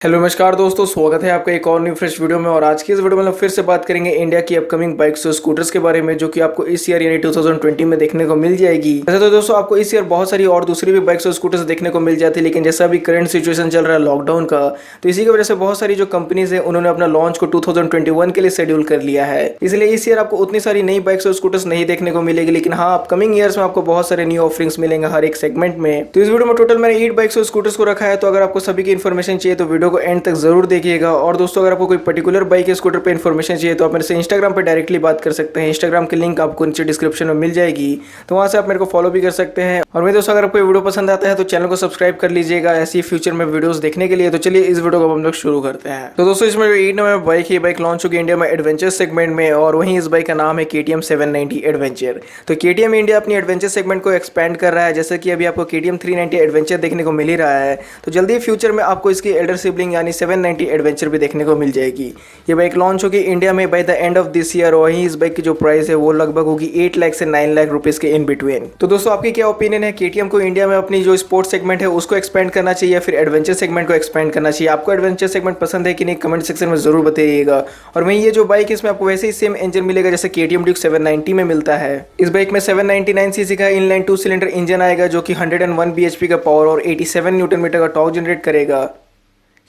Hello नमस्कार दोस्तों, स्वागत है आपका एक और न्यू फ्रेश वीडियो में। और आज की इस वीडियो में हम फिर से बात करेंगे इंडिया की अपकमिंग बाइक्स और स्कूटर्स के बारे में, जो कि आपको इस ईयर यानी 2020 में देखने को मिल जाएगी। वैसे तो दोस्तों आपको इस ईयर बहुत सारी और दूसरी भी बाइक्स और स्कूटर्स देखने को मिल जाती है, लेकिन जैसा अभी करंट सिचुएशन चल रहा है लॉकडाउन का, तो इसी की वजह से बहुत सारी जो कंपनीज है उन्होंने अपना लॉन्च को 2021 के लिए शेड्यूल कर लिया है। इसलिए इस ईयर आपको उतनी सारी नई बाइक्स और स्कूटर्स नहीं देखने को मिलेगी, लेकिन हाँ अपकमिंग ईयर्स में आपको बहुत सारे न्यू ऑफरिंग्स मिलेंगे हर एक सेगमेंट में। तो इस वीडियो में टोटल मैंने 8 बाइक्स और स्कूटर्स को रखा है, तो अगर आपको सभी की इन्फॉर्मेशन चाहिए तो वीडियो को एंड तक जरूर देखिएगा। और दोस्तों अगर आपको कोई पर्टिकुलर बाइक या स्कूटर पे इन्फॉर्मेशन चाहिए तो आप मेरे से इंस्टाग्राम पे डायरेक्टली बात कर सकते हैं। इंस्टाग्राम की लिंक आपको नीचे डिस्क्रिप्शन में मिल जाएगी, तो वहां से आप मेरे को फॉलो भी कर सकते हैं। और मेरे दोस्तों अगर आपको वीडियो पसंद आता है तो चैनल को सब्सक्राइब कर लीजिएगा ऐसी फ्यूचर में वीडियोस देखने के लिए। तो चलिए इस वीडियो को हम लोग शुरू करते हैं। तो दोस्तों इसमें जो 8 नंबर बाइक है, बाइक लॉन्च होगी इंडिया में एडवेंचर सेगमेंट में, और वहीं इस बाइक का नाम है KTM 790 एडवेंचर। तो KTM इंडिया अपनी एडवेंचर सेगमेंट को एक्सपेंड कर रहा है, जैसे कि अभी आपको KTM 390 एडवेंचर देखने को मिल ही रहा है। तो जल्दी फ्यूचर में आपको इसकी एल्डर सिबलिंग यानी 790 एडवेंचर भी देखने को मिल जाएगी। ये बाइक लॉन्च होगी इंडिया में by the end of this year, और वहीं इस बाइक की जो प्राइस है वो लगभग होगी 8 लाख से 9 लाख रुपीस के इन बिटवीन। तो दोस्तों आपकी क्या ओपिनियन है, KTM को इंडिया में अपनी जो स्पोर्ट्स सेगमेंट है उसको एक्सपेंड करना चाहिए या फिर एडवेंचर सेगमेंट को एक्सपेंड करना चाहिए? आपको एडवेंचर सेगमेंट पसंद है कि नहीं, कमेंट सेक्शन में जरूर बताइएगा। और वहीं ये जो बाइक है इसमें आपको वैसे ही सेम इंजन मिलेगा जैसे KTM Duke 790 में मिलता है। इस बाइक में 799 सीसी का इनलाइन 2 सिलेंडर इंजन आएगा, जो कि 101 bhp का पावर और 87 न्यूटन मीटर का टॉर्क जनरेट करेगा।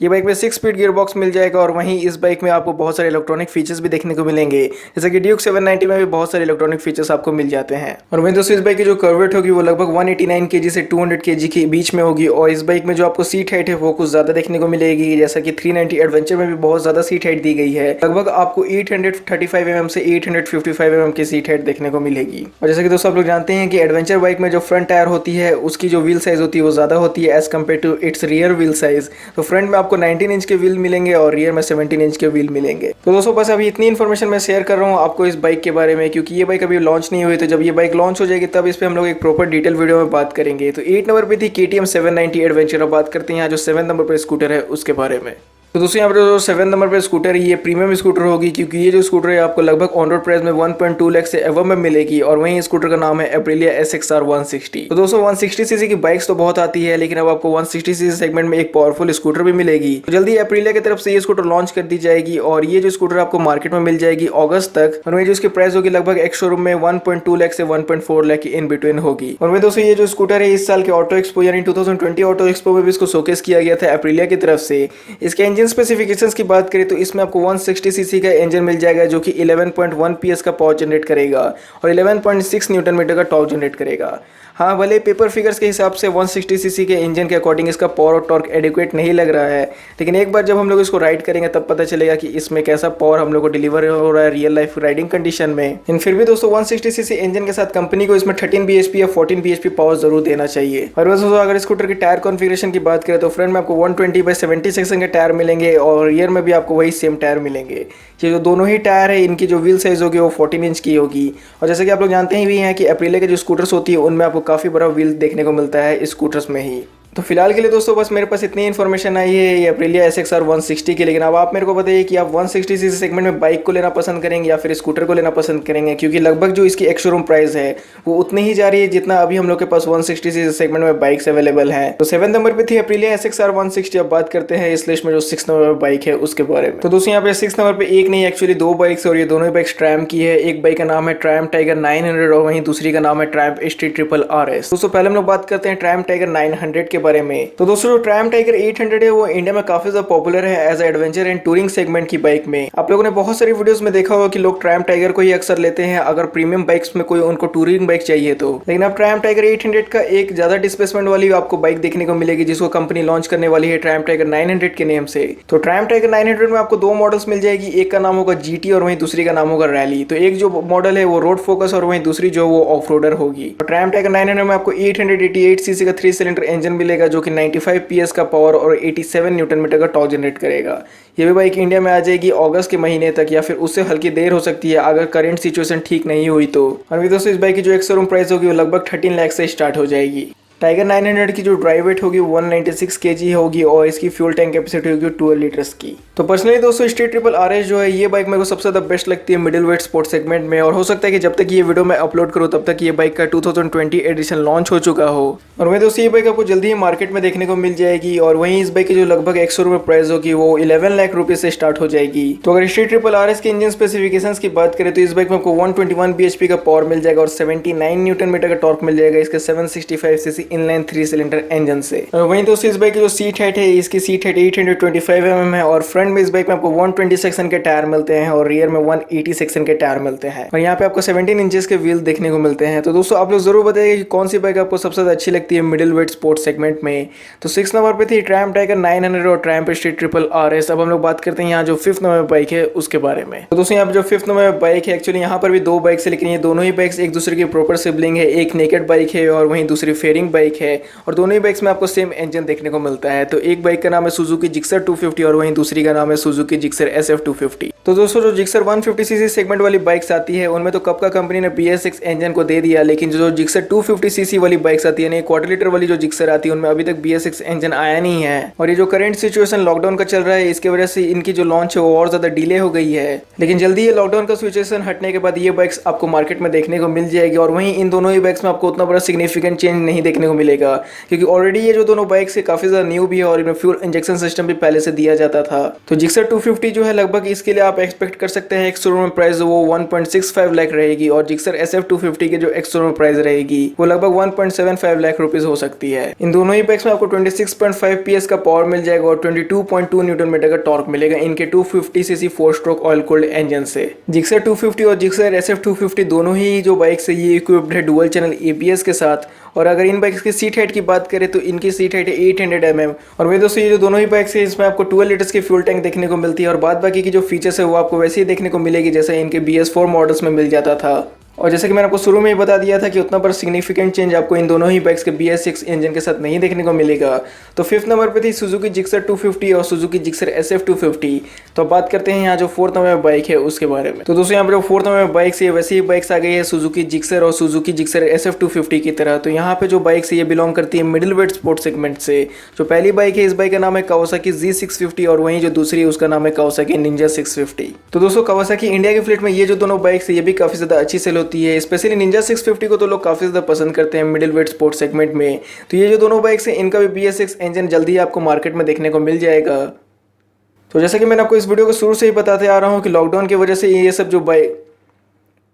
ये बाइक में 6 स्पीड गियर बॉक्स मिल जाएगा, और वहीं इस बाइक में आपको बहुत सारे इलेक्ट्रॉनिक फीचर्स भी देखने को मिलेंगे, जैसे कि ड्यूक 790 में भी बहुत सारे इलेक्ट्रॉनिक फीचर्स आपको मिल जाते हैं। और वहीं दोस्तों इस बाइक की जो कर्वेट होगी वो लगभग 189 kg से 200 kg के बीच में होगी। और इस बाइक में जो आपको सीट हाइट है वो कुछ ज़्यादा देखने को मिलेगी, जैसा कि 390 एडवेंचर में भी बहुत ज़्यादा सीट हाइट दी गई है। लगभग आपको 835 mm से 855 mm की सीट हाइट देखने को मिलेगी। और जैसा कि दोस्तों आप लोग जानते हैं कि एडवेंचर बाइक में जो फ्रंट टायर होती है उसकी जो व्हील साइज होती है वो ज़्यादा होती है as compare to its rear wheel size. तो फ्रंट में आपको 19 इंच के व्हील मिलेंगे और रियर में 17 इंच के व्हील मिलेंगे। तो दोस्तों बस अभी इतनी इन्फॉर्मेशन मैं शेयर कर रहा हूँ आपको इस बाइक के बारे में, क्योंकि ये बाइक अभी लॉन्च नहीं हुई। तो जब ये बाइक लॉन्च हो जाएगी तब इस पे हम लोग एक प्रॉपर डिटेल वीडियो में बात करेंगे। तो 8 नंबर पे थी KTM 790 एडवेंचर। अब बात करते हैं यहाँ जो 7 नंबर पर स्कूटर है उसके बारे में। तो दोस्तों यहाँ पर जो 7 नंबर पे स्कूटर है ये प्रीमियम स्कूटर होगी, क्योंकि ये जो स्कूटर है आपको लगभग ऑन रोड प्राइस में 1.2 लाख से एवं में मिलेगी। और वहीं स्कूटर का नाम है एप्रिलिया SXR 160। तो दोस्तों 160 सीसी की बाइक्स तो बहुत आती है, लेकिन अब आपको 160 सीसी सेगमेंट में एक पावरफुल स्कूटर भी मिलेगी। तो जल्दी एप्रिलिया की तरफ से ये स्कूटर लॉन्च कर दी जाएगी, और ये जो स्कूटर आपको मार्केट में मिल जाएगी अगस्त तक। और वही जो इसकी प्राइस होगी लगभग एक शोरूम में 1.2 लाख से 1.4 लाख की इन बिटवीन होगी। और वही दोस्तों ये जो स्कूटर है इस साल के ऑटो एक्सपो यानी 2020 ऑटो एक्सपो में भी इसको शोकेस किया गया था एप्रिलिया की तरफ से। इसके इंजन स्पेसिफिकेशंस की बात करें तो इसमें आपको 160 सीसी का इंजन मिल जाएगा, जो कि 11.1 PS का पावर जनरेट करेगा और 11.6 न्यूटन मीटर का टॉर्क जनरेट करेगा। हाँ भले पेपर फिगर्स के हिसाब से 160 सीसी के इंजन के अकॉर्डिंग इसका पावर और टॉर्क एडिक्वेट नहीं लग रहा है, लेकिन एक बार जब हम लोग इसको राइड करेंगे तब पता चलेगा कि इसमें कैसा पावर हम लोग को डिलीवर हो रहा है रियल लाइफ राइडिंग कंडीशन में। लेकिन फिर भी दोस्तों 160 सीसी इंजन के साथ कंपनी को इसमें 13 bhp या 14 bhp पावर जरूर देना चाहिए। और दोस्तों अगर स्कूटर की टायर कॉन्फ़िगरेशन की बात करें तो फ्रंट में आपको 120/70 सेक्शन के टायर मिलेंगे, और रियर में भी आपको वही सेम टायर मिलेंगे। ये जो दोनों ही टायर है इनकी जो व्हील साइज होगी वो 14 इंच की होगी। और जैसे कि आप लोग जानते ही भी हैं कि एप्रिलिया के जो स्कूटर्स होती है उनमें आपको काफ़ी बड़ा व्हील देखने को मिलता है स्कूटर्स में ही। तो फिलहाल के लिए दोस्तों बस मेरे पास इतनी इन्फॉर्मेशन आई है ये एप्रिलिया SXR 160 की। लेकिन अब आप मेरे को बताइए कि आप 160 सीसी सेगमेंट में बाइक को लेना पसंद करेंगे या फिर स्कूटर को लेना पसंद करेंगे, क्योंकि लगभग जो इसकी एक्स शोरूम प्राइस है वो उतनी ही जा रही है जितना अभी हम लोग के पास 160 सीसी सेगमेंट में बाइक्स अवेलेबल हैं। तो 7 नंबर पे थी एप्रिलिया SXR 160। अब बात करते हैं इस लिस्ट में जो 6 नंबर बाइक है उसके बारे में। तो दोस्तों यहाँ पे 6 नंबर पे एक नहीं एक्चुअली 2 बाइक्स, और ये दोनों ही बाइक्स ट्रायम्फ की है। एक बाइक का नाम है ट्रायम्फ टाइगर 900 और वहीं दूसरी का नाम है ट्रायम्फ ST ट्रिपल RS। दोस्तों पहले हम लोग बात करते हैं ट्रायम्फ टाइगर 900 के बारे में। तो दोस्तों जो ट्रायम्फ टाइगर 800 है वो इंडिया में काफी ज्यादा पॉपुलर है as adventure and touring segment की बाइक में। आप लोगों ने बहुत सारी वीडियोस में देखा होगा कि लोग ट्रायम्फ टाइगर को ही अक्सर लेते हैं अगर प्रीमियम बाइक्स में कोई उनको टूरिंग बाइक चाहिए तो। लेकिन अब ट्रायम्फ टाइगर 800 का एक ज्यादा डिस्प्लेसमेंट वाली आपको बाइक देखने को मिलेगी, जिसको कंपनी लॉन्च करने वाली है ट्रायम्फ टाइगर 900 के नेम से। तो ट्रायम्फ टाइगर 900 में आपको 2 मॉडल्स मिल जाएगी, एक का नाम होगा GT और वहीं दूसरी का नाम होगा रैली। तो एक जो मॉडल है वो रोड फोकस और वहीं दूसरी जो वो ऑफ रोडर होगी। ट्रायम्फ टाइगर 900 में आपको 888 सीसी का 3 सिलेंडर इंजन मिलेगा, जो कि 95 PS का पावर और 87 न्यूटन मीटर का टॉर्क जनरेट करेगा। ये भी बाइक इंडिया में आ जाएगी अगस्त के महीने तक या फिर उससे हल्की देर हो सकती है अगर करंट सिचुएशन ठीक नहीं हुई तो। और भी दोस्तों इस बाइक की जो एक शोरूम प्राइस होगी वो लगभग 13 लाख से स्टार्ट हो जाएगी। टाइगर 900 की जो ड्राइव वेट होगी 196 kg होगी और इसकी फ्यूल टैंक कैपेसिटी होगी 12 लीटर्स की। तो पर्सनली दोस्तों स्ट्रीट ट्रिपल RS जो है ये बाइक मेरे को सबसे ज़्यादा बेस्ट लगती है मिडिल वेट स्पोर्ट सेगमेंट में, और हो सकता है कि जब तक ये वीडियो मैं अपलोड करूँ तब तक ये बाइक का 2020 एडिशन लॉन्च हो चुका हो। और वही दोस्तों ये बाइक आपको जल्दी ही मार्केट में देखने को मिल जाएगी, और वहीं इस बाइक की जो लगभग 100 रुपये प्राइस होगी वो 11 लाख रुपये से स्टार्ट हो जाएगी। तो अगर स्ट्रीट ट्रिपल RS के इंजन स्पेसिफिकेशंस की बात करें तो इस बाइक में आपको 121 bhp का पावर मिल जाएगा और 79 न्यूटन मीटर का टॉर्क मिल जाएगा इसके 765 सीसी इनलाइन 3 सिलेंडर इंजन से। और वहीं दोस्तों इस बाइक की जो सीट हाइट है इसकी सीट हाइट 825 mm है, और फ्रंट में इस बाइक में आपको 120 सेक्शन के टायर मिलते हैं और रियर में 180 सेक्शन के टायर मिलते हैं, और यहाँ पे आपको 17 इंचेस के व्हील देखने को मिलते हैं। तो दोस्तों आप लोग जरूर बताइए कि कौन सी बाइक आपको सबसे ज्यादा अच्छी लगती है मिडिल वेट स्पोर्ट्स सेगमेंट में। तो 6 नंबर पे थी ट्रायम्फ टाइगर 900 और ट्रायम्फ स्ट्रीट ट्रिपल RS। अब हम लोग बात करते हैं यहाँ जो 5th नंबर बाइक है उसके बारे में। तो दोस्तों यहाँ पे जो 5th नंबर बाइक है एक्चुअली यहाँ पर भी दो बाइक्स है, लेकिन ये दोनों ही बाइक्स एक दूसरे की प्रॉपर सिबलिंग है। एक नेकेड बाइक है और वहीं दूसरी फेयरिंग बाइक है, और दोनों ही बाइक्स में आपको सेम इंजन देखने को मिलता है। तो एक बाइक का नाम है सुजुकी जिक्सर 250 और वहीं दूसरी का नाम है सुजुकी जिक्सर SF 250। तो दोस्तों जो जिक्सर 150cc सेगमेंट वाली बाइक्स आती है उनमें तो कब का कंपनी ने BS6 इंजन को दे दिया, लेकिन जो जिक्सर 250cc वाली बाइक्स आती है ना, क्वार्टर लीटर वाली जो जिक्सर आती है उनमें अभी तक BS6 इंजन आया नहीं है। और ये जो करंट सिचुएशन लॉकडाउन का चल रहा है इसकी वजह से इनकी जो लॉन्च है वो और ज्यादा डिले हो गई है, लेकिन जल्दी ये लॉकडाउन का सिचुएशन हटने के बाद ये बाइक्स आपको मार्केट में देखने को मिल जाएगी। और वहीं इन दोनों ही बाइक्स में आपको उतना बड़ा सिग्निफिकेंट चेंज नहीं देखने को मिलेगा, क्योंकि ऑलरेडी ये जो दोनों बाइक्स है काफी ज्यादा न्यू भी है और इनमें फ्यूल इंजेक्शन सिस्टम भी पहले से दिया जाता था। तो जिक्सर 250 जो है लगभग इसके लिए आप एक्सपेक्ट कर सकते हैं एक्स शोरूम प्राइस वो 1.65 लाख रहेगी, और जिक्सर SF 250 की जो एक्स शोरूम प्राइस रहेगी वो लगभग 1.75 लाख रुपीज हो सकती है। इन दोनों ही बाइक्स में आपको 26.5 PS का पावर मिल जाएगा और 22.2 न्यूटन मीटर का टॉर्क मिलेगा इनके 250cc 4 stroke oil cooled engine से। जिक्सर 250 और जिक्सर SF 250 दोनों ही जो बाइक्स है ये इक्विप्ड है डुअल चैनल ABS के साथ। और अगर इन बाइक्स की सीट हाइट की बात करें तो इनकी सीट हाइट है 800 mm, और वे दोस्तों ये जो दोनों ही बाइक्स है इसमें आपको 12 लीटर्स की फ्यूल टैंक देखने को मिलती है, और बाद बाकी की जो फीचर्स है वो आपको वैसे ही देखने को मिलेगी जैसे इनके BS4 मॉडल्स में मिल जाता था। और जैसे कि मैंने आपको शुरू में ही बता दिया था कि उतना पर सिग्निफिकेंट चेंज आपको इन दोनों ही बाइक्स के BS6 इंजन के साथ नहीं देखने को मिलेगा। तो 5th नंबर पे थी सुजुकी जिक्सर 250 और सुजुकी जिक्सर SF 250। तो अब बात करते हैं यहाँ जो 4th नंबर बाइक है उसके बारे में। तो दोस्तों यहाँ पर जो 4th नंबर बाइक्स है वैसे ही बाइक्स आ गई है सुजुकी जिक्सर और सुजुकी जिक्सर SF 250 की तरह। तो यहाँ पे जो बाइक्स है ये बिलोंग करती है मिडिल वेट स्पोर्ट सेगमेंट से। जो पहली बाइक है इस बाइक का नाम है कावासाकी Z650 और वहीं जो दूसरी है उसका नाम है कावासाकी निंजा 650। तो दोस्तों कावासाकी इंडिया के फ्लीट में ये जो दोनों बाइक्स है ये भी काफी ज्यादा अच्छी सेल होती है, स्पेशली निंजा 650 को तो लोग काफी ज्यादा पसंद करते हैं मिडिल वेट स्पोर्ट सेगमेंट में। तो ये जो दोनों बाइक्स हैं इनका भी BS6 इंजन जल्दी आपको मार्केट में देखने को मिल जाएगा। तो जैसा कि मैंने आपको इस वीडियो को शुरू से ही बताते आ रहा हूँ कि लॉकडाउन की वजह से ये सब जो बाइक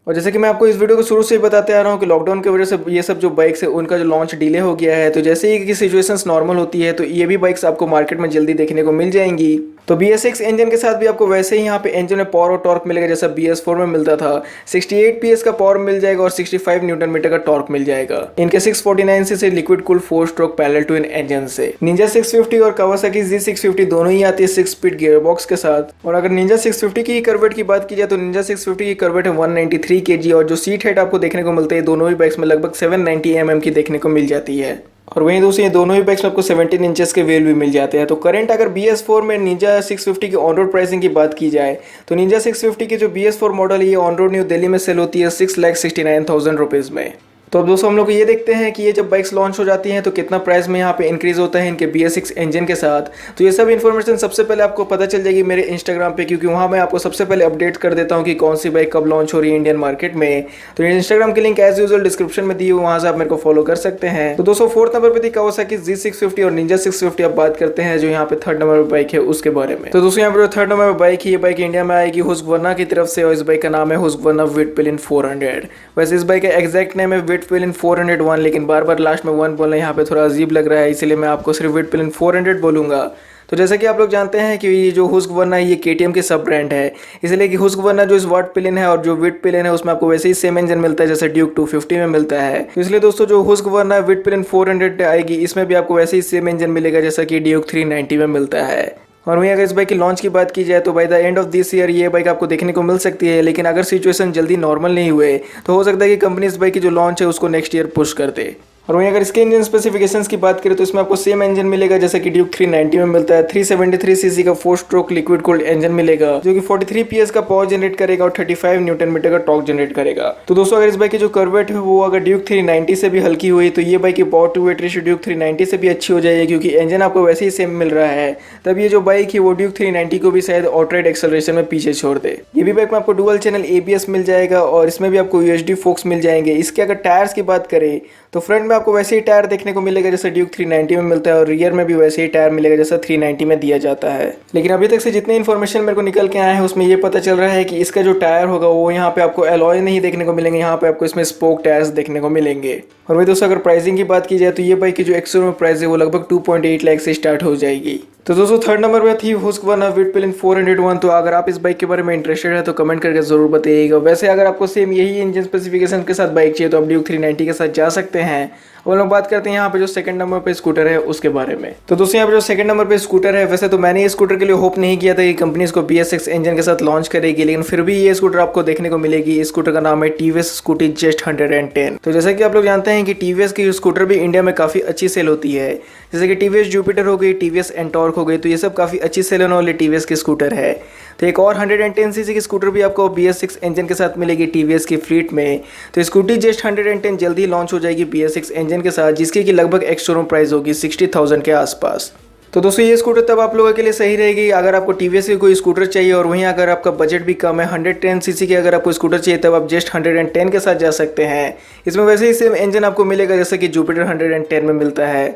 और जैसे कि मैं आपको इस वीडियो को शुरू से ही बताते आ रहा हूँ कि लॉकडाउन की वजह से ये सब जो बाइक्स है उनका जो लॉन्च डिले हो गया है। तो जैसे ही कि सिचुएशंस नॉर्मल होती है तो ये भी बाइक्स आपको मार्केट में जल्दी देखने को मिल जाएंगी। तो BS6 इंजन के साथ भी आपको वैसे ही यहाँ पे इंजन में पावर और टॉर्क मिलेगा जैसा BS4 में मिलता था। 68 PS का पावर मिल जाएगा और 65 न्यूटन मीटर का टॉर्क मिल जाएगा इनके 649 से liquid cooled 4 stroke parallel twin engine से। निंजा 650 और कावासाकी Z650 दोनों ही आती है 6 स्पीड गियर बॉक्स के साथ। और अगर निंजा 650 की करवेट की बात की जाए तो निंजा 650 की करवेट है 193 kg, और जो सीट हाइट आपको देखने को मिलता है दोनों ही बाइक्स में लगभग 790 mm की देखने को मिल जाती है। और वहीं दोस्तों ये दोनों ही बाइक्स में आपको 17 इंचेस के व्हील भी मिल जाते हैं। तो करंट अगर BS4 में निंजा 650 की ऑन रोड प्राइसिंग की बात की जाए तो निंजा 650 की जो BS4 मॉडल है ये ऑन रोड न्यू दिल्ली में सेल होती है 6,69,000 रुपीज़ में। तो अब दोस्तों हम लोग ये देखते हैं कि ये जब बाइक्स लॉन्च हो जाती हैं तो कितना प्राइस में यहाँ पे इंक्रीज होता है इनके BS6 इंजन के साथ। तो ये सब इन्फॉर्मेशन सबसे पहले आपको पता चल जाएगी मेरे इंस्टाग्राम पे, क्योंकि वहाँ मैं आपको सबसे पहले अपडेट कर देता हूँ कि कौन सी बाइक कब लॉन्च हो रही है इंडियन मार्केट में। तो इंस्टाग्राम की लिंक एज यूजुअल डिस्क्रिप्शन में दी हुई, वहाँ से आप मेरे को फॉलो कर सकते हैं। तो दोस्तों 4th नंबर पे थी कावासाकी Z650 और निंजा 650। अब बात करते हैं जो यहाँ पे 3rd नंबर बाइक है उसके बारे में। तो दोस्तों यहाँ पे जो 3rd नंबर बाइक है ये बाइक इंडिया में आएगी हुस्कवर्ना की तरफ से, और इस बाइक का नाम है हुस्कवर्ना विटपिलिन 400। वैसे इस बाइक का एग्जैक्ट नेम है विटपिलिन 401, लेकिन बार बार लास्ट में 1 बोलना यहाँ पे थोड़ा अजीब लग रहा है, इसलिए मैं आपको सिर्फ विटपिलिन 400 बोलूंगा। तो जैसा कि आप लोग जानते हैं कि ये जो हुस्कवर्ना है ये KTM के सब ब्रांड है, इसलिए कि हुस्कवर्ना जो इस वाटपिलिन है और जो विटपिलिन है उसमें आपको वैसे ही सेम इंजन मिलता है जैसे ड्यूक 250 में मिलता है। तो इसलिए दोस्तों जो हुस्कवर्ना विटपिलिन 400 आएगी इसमें भी आपको वैसे ही सेम इंजन मिलेगा जैसा कि ड्यूक 390 में मिलता है। और वहीं अगर इस बाइक की लॉन्च की बात की जाए तो by the end of this year ये बाइक आपको देखने को मिल सकती है, लेकिन अगर सिचुएशन जल्दी नॉर्मल नहीं हुए तो हो सकता है कि कंपनी इस बाइक की जो लॉन्च है उसको नेक्स्ट ईयर पुश कर दे। और वहीं अगर इसके इंजन स्पेसिफिकेशंस की बात करें तो इसमें आपको सेम इंजन मिलेगा जैसे कि ड्यूक 390 में मिलता है। 373 सीसी का 4 स्ट्रोक लिक्विड कूल्ड इंजन मिलेगा जो कि 43 PS का पावर जनरेट करेगा और 35 न्यूटन मीटर का टॉर्क जनरेट करेगा। तो दोस्तों अगर इस बाइक की जो कर्वेट है वो अगर ड्यूक 390 से भी हल्की हुई तो ये बाइक की power to weight ratio Duke 390 से भी अच्छी हो जाएगी, क्योंकि इंजन आपको वैसे ही सेम मिल रहा है। तब ये जो बाइक है वो ड्यूक 390 को भी शायद ऑटोराइड एक्सेलरेशन में पीछे छोड़ दे। ये भी बाइक में आपको डुअल चैनल ABS मिल जाएगा और इसमें भी आपको USD फोक्स मिल जाएंगे। इसके अगर टायर्स की बात करें तो फ्रंट में आपको वैसे ही टायर देखने को मिलेगा जैसे ड्यूक 390 में मिलता है और रियर में भी वैसे ही टायर मिलेगा जैसा 390 में दिया जाता है। लेकिन अभी तक से जितनी इन्फॉर्मेशन मेरे को निकल के आया है उसमें ये पता चल रहा है कि इसका जो टायर होगा वो यहाँ पे आपको एलॉय नहीं देखने को मिलेंगे, यहाँ पे आपको इसमें स्पोक टायर्स देखने को मिलेंगे। और वही दोस्तों अगर प्राइसिंग की बात की जाए तो ये बाइक की जो एक्स-शोरूम प्राइस है वो लगभग 2.8 लाख से स्टार्ट हो जाएगी। तो दोस्तों थर्ड नंबर पे थी हुस्कवर्ना विटपिलन 401। तो अगर आप इस बाइक के बारे में इंटरेस्टेड है तो कमेंट करके जरूर बताइएगा। वैसे अगर आपको सेम यही इंजन स्पेसिफिकेशन के साथ बाइक चाहिए तो आप ड्यूक 390 के साथ जा सकते हैं। और लोग बात करते हैं यहाँ पे जो सेकंड नंबर पे स्कूटर है उसके बारे में। तो दोस्तों यहाँ पे जो सेकंड नंबर पे स्कूटर है, वैसे तो मैंने ये स्कूटर के लिए होप नहीं किया था कि कंपनी इसको BS6 इंजन के साथ लॉन्च करेगी, लेकिन फिर भी ये स्कूटर आपको देखने को मिलेगी। इस स्कूटर का नाम है TVS स्कूटी जस्ट 110। तो जैसा कि आप लोग जानते हैं कि TVS की स्कूटर भी इंडिया में काफ़ी अच्छी सेल होती है, जैसे कि TVS जुपिटर हो गई, TVS एंटॉर्क हो गई, तो ये सब काफ़ी अच्छी सेल होने वाली TVS की स्कूटर है। तो एक और 110 सीसी की स्कूटर भी आपको BS6 इंजन के साथ मिलेगी TVS की फ्लीट में। तो स्कूटी जस्ट 110 जल्दी लॉन्च हो जाएगी BS6 इंजन के साथ, जिसकी कि लगभग एक्स-शोरूम प्राइस होगी 60,000 के आसपास। तो दोस्तों ये स्कूटर तब आप लोगों के लिए सही रहेगी अगर आपको TVS की कोई स्कूटर चाहिए और वहीं अगर आपका बजट भी कम है, 110 सीसी की अगर आपको स्कूटर चाहिए तब आप जस्ट 110 के साथ जा सकते हैं। इसमें वैसे ही सेम इंजन आपको मिलेगा जैसे कि जुपिटर 110 में मिलता है।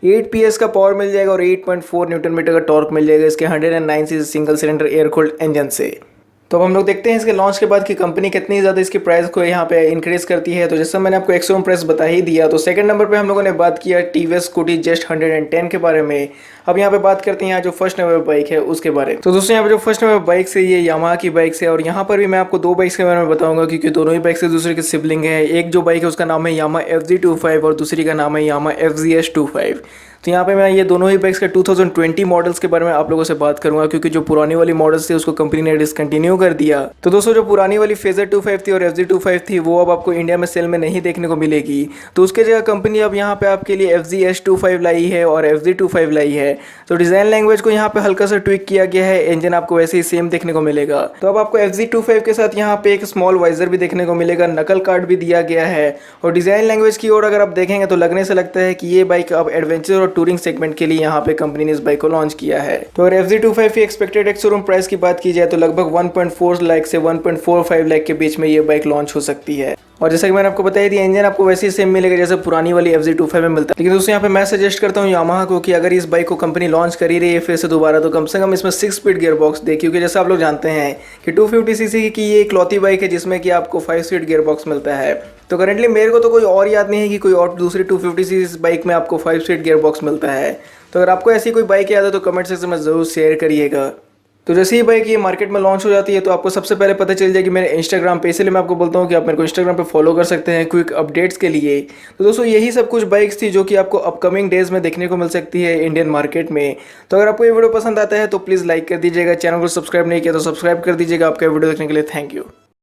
8 PS का पावर मिल जाएगा और 8.4 न्यूटन मीटर का टॉर्क मिल जाएगा इसके 109 CC single cylinder air cooled engine से। तो अब हम लोग देखते हैं इसके लॉन्च के बाद कि कंपनी कितनी ज़्यादा इसकी प्राइस को यहाँ पे इंक्रीज करती है। तो जैसा मैंने आपको एक्स-शोरूम प्राइस बता ही दिया, तो सेकंड नंबर पे हम लोगों ने बात किया TVS स्कूटी जस्ट 110 के बारे में। अब यहाँ पे बात करते हैं यहाँ जो फर्स्ट नंबर बाइक है उसके बारे में। तो दोस्तों यहाँ पे जो फर्स्ट नंबर बाइक है ये यामाहा की बाइक है और यहाँ पर भी मैं आपको दो बाइक्स के बारे में बताऊंगा क्योंकि दोनों ही बाइक्स एक दूसरे के सिबलिंग है। एक जो बाइक है उसका नाम है यामाहा FZ25 और दूसरी का नाम है यामाहा FZS25। तो यहाँ पे मैं ये दोनों ही बाइक्स के 2020 मॉडल्स के बारे में आप लोगों से बात करूंगा, क्योंकि जो पुरानी वाली मॉडल्स थी उसको कंपनी ने डिसकंटिन्यू कर दिया। तो दोस्तों जो पुरानी वाली फेजर 25 थी और FZ25 थी वो अब आपको इंडिया में सेल में नहीं देखने को मिलेगी। तो उसके जगह कंपनी अब यहाँ पे आपके लिए FZS25 लाई है और FZ25 लाई है। तो डिज़ाइन लैंग्वेज को यहाँ पे हल्का सा ट्विक किया गया है, इंजन आपको वैसे ही सेम देखने को मिलेगा। तो अब आपको FZ25 के साथ यहाँ पे एक स्मॉल वाइजर भी देखने को मिलेगा, नकल कार्ड भी दिया गया है। और डिज़ाइन लैंग्वेज की ओर अगर आप देखेंगे तो लगने से लगता है कि ये बाइक अब एडवेंचर और टूरिंग सेगमेंट के लिए यहाँ पे कंपनी ने इस बाइक को लॉन्च किया है। तो अगर FZ25 की एक्सपेक्टेड एक्स-शोरूम प्राइस की बात की जाए तो लगभग 1.4 लाख से 1.45 लाख के बीच में ये बाइक लॉन्च हो सकती है। और जैसा कि मैंने आपको बताया दिया, इंजन आपको वैसे ही सेम मिलेगा जैसे पुरानी वाली FZ25 में मिलता है। लेकिन दोस्तों यहाँ पे मैं सजेस्ट करता हूँ यामाहा को कि अगर इस बाइक को कंपनी लॉन्च कर ही रही है फिर से दोबारा, तो कम से कम इसमें 6 स्पीड गियर बॉक्स दे, क्योंकि जैसे आप लोग जानते हैं कि 250 सीसी की ये इकलौती बाइक है जिसमें कि आपको 5 स्पीड गियर बॉक्स मिलता है। तो करेंटली मेरे को तो कोई और याद नहीं है कि कोई और दूसरी 250 सीसी बाइक में आपको 5 स्पीड गियर बॉक्स मिलता है। तो अगर आपको ऐसी कोई बाइक याद है तो कमेंट सेक्शन में ज़रूर शेयर करिएगा। तो जैसे ही बाइक ये मार्केट में लॉन्च हो जाती है तो आपको सबसे पहले पता चल जाएगी मेरे इंस्टाग्राम पे, इसलिए मैं आपको बोलता हूँ कि आप मेरे को इंस्टाग्राम पे फॉलो कर सकते हैं क्विक अपडेट्स के लिए। तो दोस्तों यही सब कुछ बाइक्स थी जो कि आपको अपकमिंग डेज में देखने को मिल सकती है इंडियन मार्केट में। तो अगर आपको ये वीडियो पसंद आता है तो प्लीज़ लाइक कर दीजिएगा, चैनल को सब्सक्राइब नहीं किया तो सब्सक्राइब कर दीजिएगा। आपका वीडियो देखने के लिए थैंक यू।